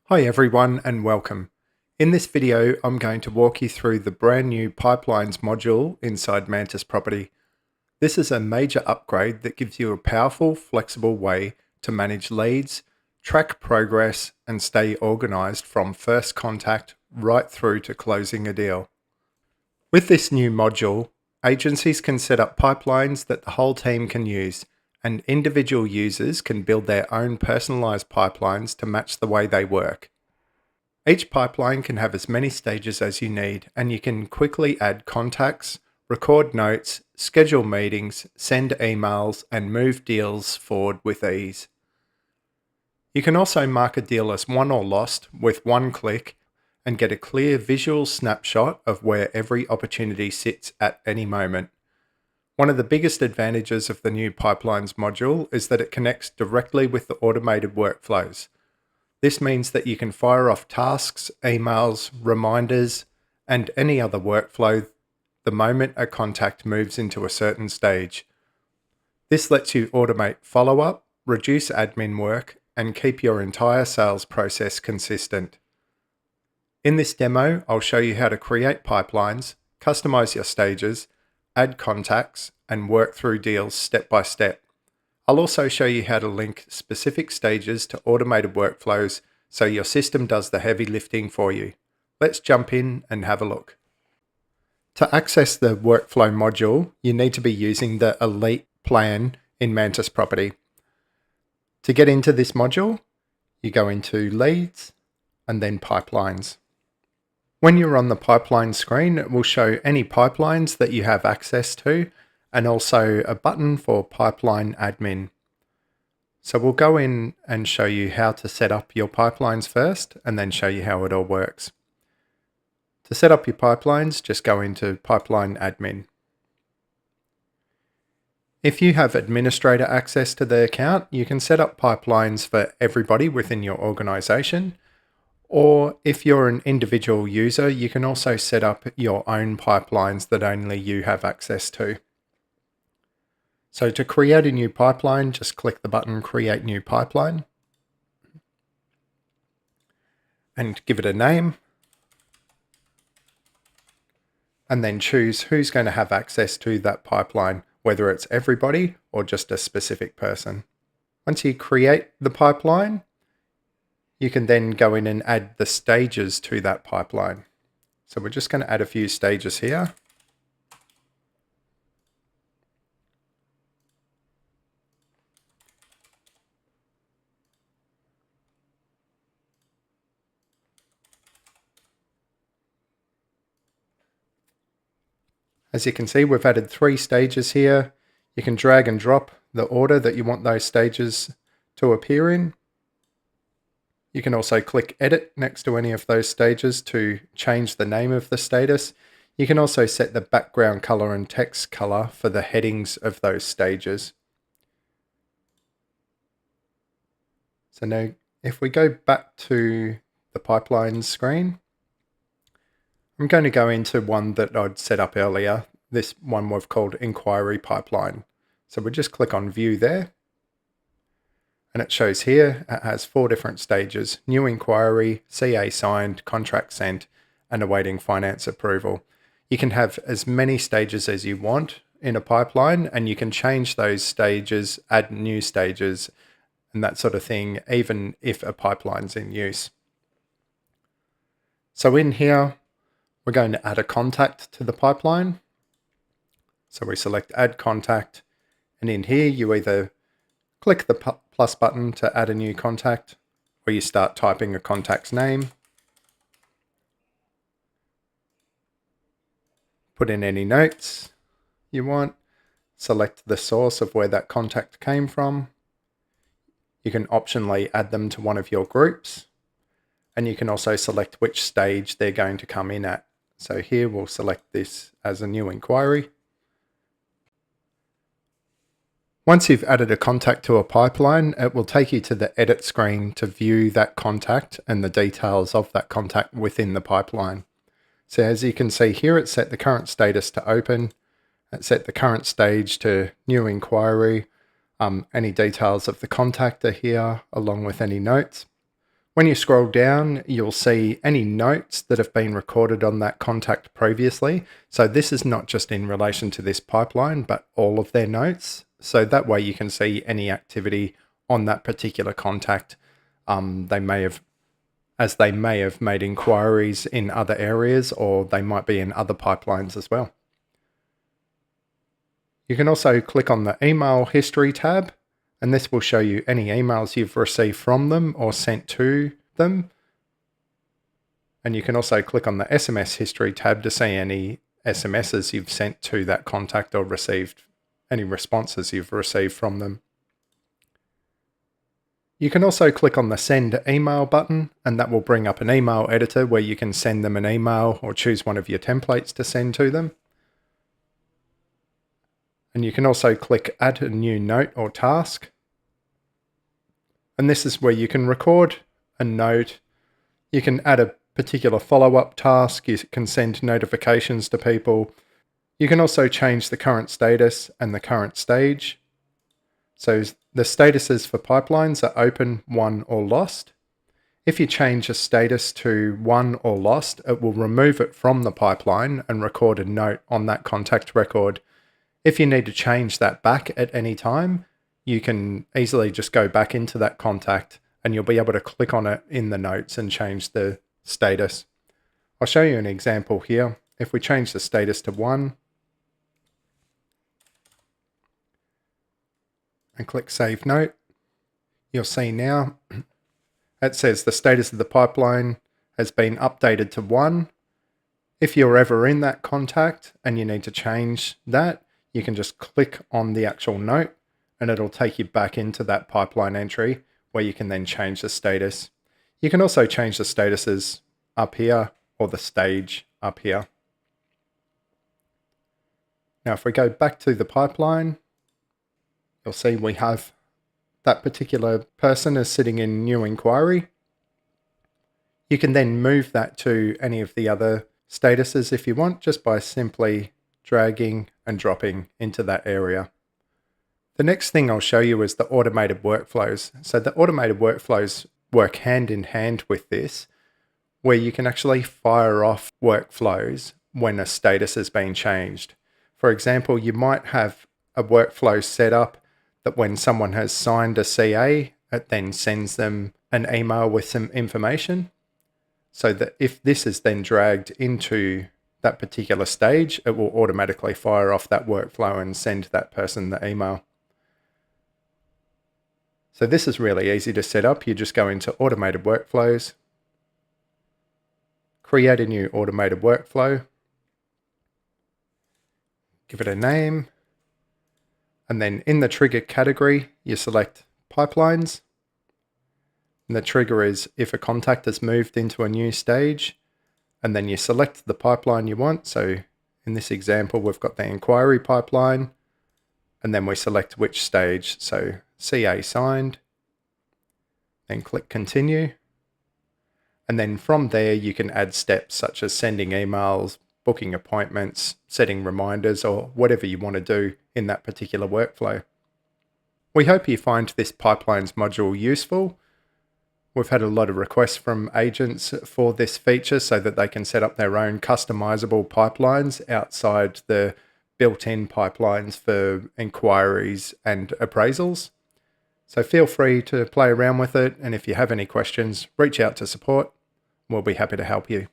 Hi everyone and welcome. In this video, I'm going to walk you through the brand new Pipelines module inside MantisProperty. This is a major upgrade that gives you a powerful, flexible way to manage leads, track progress, and stay organized from first contact right through to closing a deal. With this new module, agencies can set up pipelines that the whole team can use, and individual users can build their own personalized pipelines to match the way they work. Each pipeline can have as many stages as you need, and you can quickly add contacts, record notes, schedule meetings, send emails, and move deals forward with ease. You can also mark a deal as won or lost with one click and get a clear visual snapshot of where every opportunity sits at any moment. One of the biggest advantages of the new Pipelines module is that it connects directly with the automated workflows. This means that you can fire off tasks, emails, reminders, and any other workflow the moment a contact moves into a certain stage. This lets you automate follow-up, reduce admin work, and keep your entire sales process consistent. In this demo, I'll show you how to create pipelines, customize your stages, add contacts, and work through deals step by step. I'll also show you how to link specific stages to automated workflows so your system does the heavy lifting for you. Let's jump in and have a look. To access the workflow module, you need to be using the Elite plan in MantisProperty. To get into this module, you go into Leads and then Pipelines. When you're on the pipeline screen, it will show any pipelines that you have access to and also a button for Pipeline Admin. So we'll go in and show you how to set up your pipelines first and then show you how it all works. To set up your pipelines, just go into Pipeline Admin. If you have administrator access to the account, you can set up pipelines for everybody within your organization. Or if you're an individual user, you can also set up your own pipelines that only you have access to. So to create a new pipeline, just click the button Create New Pipeline and give it a name. And then choose who's going to have access to that pipeline, whether it's everybody or just a specific person. Once you create the pipeline, you can then go in and add the stages to that pipeline. So we're just going to add a few stages here. As you can see, we've added 3 stages here. You can drag and drop the order that you want those stages to appear in. You can also click Edit next to any of those stages to change the name of the status. You can also set the background color and text color for the headings of those stages. So now if we go back to the pipeline screen, I'm going to go into one that I'd set up earlier. This one we've called Inquiry Pipeline. So we just click on View there. And it shows here, it has 4 different stages: New Inquiry, CA Signed, Contract Sent, and Awaiting Finance Approval. You can have as many stages as you want in a pipeline, and you can change those stages, add new stages, and that sort of thing, even if a pipeline's in use. So in here, we're going to add a contact to the pipeline. So we select Add Contact, and in here you either click the plus button to add a new contact, or you start typing a contact's name. Put in any notes you want. Select the source of where that contact came from. You can optionally add them to one of your groups, and you can also select which stage they're going to come in at. So here we'll select this as a new inquiry. Once you've added a contact to a pipeline, it will take you to the edit screen to view that contact and the details of that contact within the pipeline. So as you can see here, it set the current status to open. It set the current stage to new inquiry. Any details of the contact are here along with any notes. When you scroll down, you'll see any notes that have been recorded on that contact previously. So this is not just in relation to this pipeline, but all of their notes. So that way you can see any activity on that particular contact. They may have made inquiries in other areas, or they might be in other pipelines as well. You can also click on the email history tab, and this will show you any emails you've received from them or sent to them. And you can also click on the SMS history tab to see any SMSs you've sent to that contact or received any responses you've received from them. You can also click on the send email button, and that will bring up an email editor where you can send them an email or choose one of your templates to send to them. And you can also click add a new note or task. And this is where you can record a note. You can add a particular follow-up task. You can send notifications to people. You can also change the current status and the current stage. So the statuses for pipelines are open, won, or lost. If you change a status to won or lost, it will remove it from the pipeline and record a note on that contact record. If you need to change that back at any time, you can easily just go back into that contact and you'll be able to click on it in the notes and change the status. I'll show you an example here. If we change the status to 1 and click Save Note, you'll see now it says the status of the pipeline has been updated to 1. If you're ever in that contact and you need to change that, you can just click on the actual note and it'll take you back into that pipeline entry where you can then change the status. You can also change the statuses up here or the stage up here. Now, if we go back to the pipeline, you'll see we have that particular person is sitting in new inquiry. You can then move that to any of the other statuses if you want, just by simply dragging and dropping into that area. The next thing I'll show you is the automated workflows. So the automated workflows work hand in hand with this, where you can actually fire off workflows when a status has been changed. For example, you might have a workflow set up that when someone has signed a CA, it then sends them an email with some information, so that if this is then dragged into that particular stage, it will automatically fire off that workflow and send that person the email. So this is really easy to set up. You just go into automated workflows, create a new automated workflow, give it a name, and then in the trigger category, you select pipelines. And the trigger is if a contact has moved into a new stage, and then you select the pipeline you want. So in this example, we've got the inquiry pipeline, and then we select which stage. So CA signed, then click continue. And then from there, you can add steps such as sending emails, booking appointments, setting reminders, or whatever you want to do in that particular workflow. We hope you find this pipelines module useful. We've had a lot of requests from agents for this feature so that they can set up their own customizable pipelines outside the built-in pipelines for inquiries and appraisals. So feel free to play around with it, and if you have any questions, reach out to support. We'll be happy to help you.